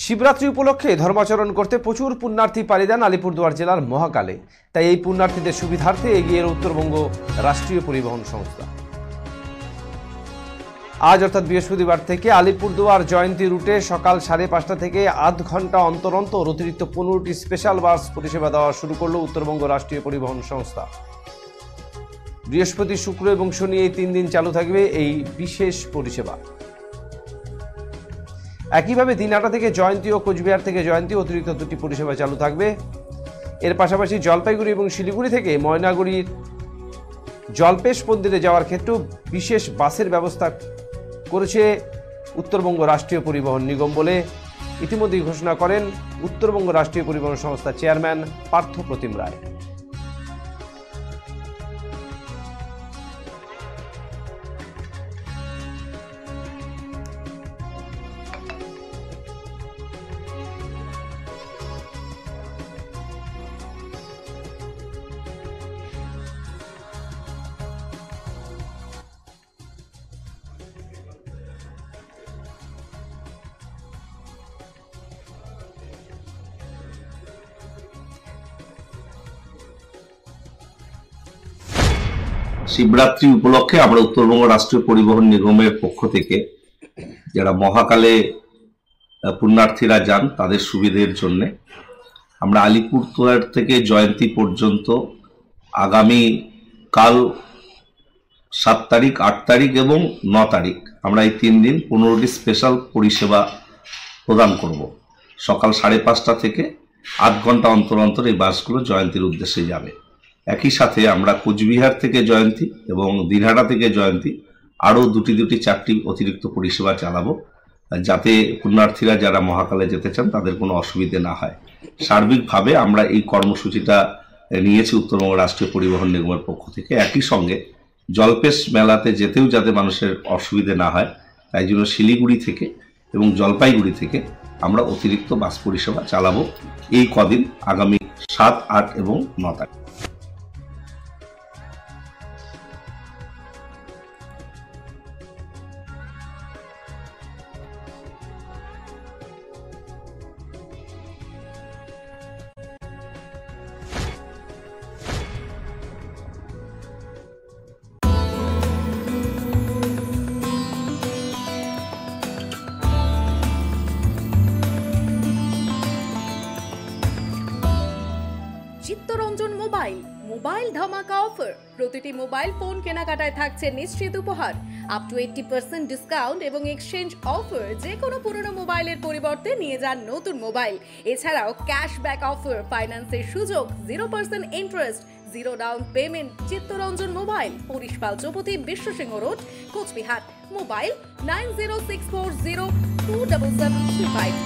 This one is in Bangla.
শিবরাত্রি উপলক্ষে ধর্মাচরণ করতে প্রচুর পুণ্যার্থী পাড়ি দেন আলিপুরদুয়ার জেলার মহাকালে। তাই এই পুণ্যার্থীদের সুবিধার্থে এগিয়ে এল উত্তরবঙ্গ রাষ্ট্রীয় পরিবহন সংস্থা। আজ অর্থাৎ বৃহস্পতিবার থেকে আলিপুরদুয়ার জয়ন্তী রুটে সকাল 5:30 থেকে আধ ঘন্টা অন্তর অন্তর অতিরিক্ত 15টি স্পেশাল বাস পরিষেবা দেওয়া শুরু করল উত্তরবঙ্গ রাষ্ট্রীয় পরিবহন সংস্থা। বৃহস্পতি, শুক্র এবং শনি এই 3 দিন চালু থাকবে এই বিশেষ পরিষেবা। একইভাবে দিনহাটা থেকে জয়ন্তী ও কোচবিহার থেকে জয়ন্তী অতিরিক্ত 2টি পরিষেবা চালু থাকবে। এর পাশাপাশি জলপাইগুড়ি এবং শিলিগুড়ি থেকে ময়নাগুড়ির জলপেশ মন্দিরে যাওয়ার ক্ষেত্রেও বিশেষ বাসের ব্যবস্থা করেছে উত্তরবঙ্গ রাষ্ট্রীয় পরিবহন নিগম বলে ইতিমধ্যেই ঘোষণা করেন উত্তরবঙ্গ রাষ্ট্রীয় পরিবহন সংস্থার চেয়ারম্যান পার্থ প্রতিম রায়। শিবরাত্রি উপলক্ষে আমরা উত্তরবঙ্গ রাষ্ট্রীয় পরিবহন নিগমের পক্ষ থেকে যারা মহাকালে পুণ্যার্থীরা যান তাদের সুবিধের জন্য আমরা আলিপুরদুয়ার থেকে জয়ন্তী পর্যন্ত আগামী কাল 7 তারিখ, 8 তারিখ এবং 9 তারিখ আমরা এই 3 দিন 15টি স্পেশাল পরিষেবা প্রদান করব। সকাল 5:30 থেকে আধ ঘন্টা অন্তর অন্তর এই বাসগুলো জয়ন্তীর উদ্দেশ্যে যাবে। একই সাথে আমরা কোচবিহার থেকে জয়ন্তী এবং দিনহাটা থেকে জয়ন্তী আরও 4টি অতিরিক্ত পরিষেবা চালাবো, যাতে পুণ্যার্থীরা যারা মহাকালে যেতে চান তাদের কোনো অসুবিধে না হয়। সার্বিকভাবে আমরা এই কর্মসূচিটা নিয়েছি উত্তরবঙ্গ রাষ্ট্রীয় পরিবহন নিগমের পক্ষ থেকে। একই সঙ্গে জলপেশ মেলাতে যেতেও যাতে মানুষের অসুবিধে না হয় তাই জন্য শিলিগুড়ি থেকে এবং জলপাইগুড়ি থেকে আমরা অতিরিক্ত বাস পরিষেবা চালাবো এই কদিন, আগামী 7, 8 এবং 9 তারিখ। চিত্তরঞ্জন মোবাইল ধামাকা অফার। প্রতিটি মোবাইল ফোন কেনাকাটায় থাকছে নিশ্চিত উপহার, আপ টু 80% ডিসকাউন্ট এবং এক্সচেঞ্জ অফার। যে কোনো পুরনো মোবাইলের পরিবর্তে নিয়ে যান নতুন মোবাইল। এছাড়াও ক্যাশব্যাক অফার, ফাইন্যান্সের সুযোগ, 0% interest, 0 down payment. Chittaranjan mobile, পরিশপাল চৌপতি, বিশ্বসিংহ রোড, কোচবিহার। মোবাইল 9064027735।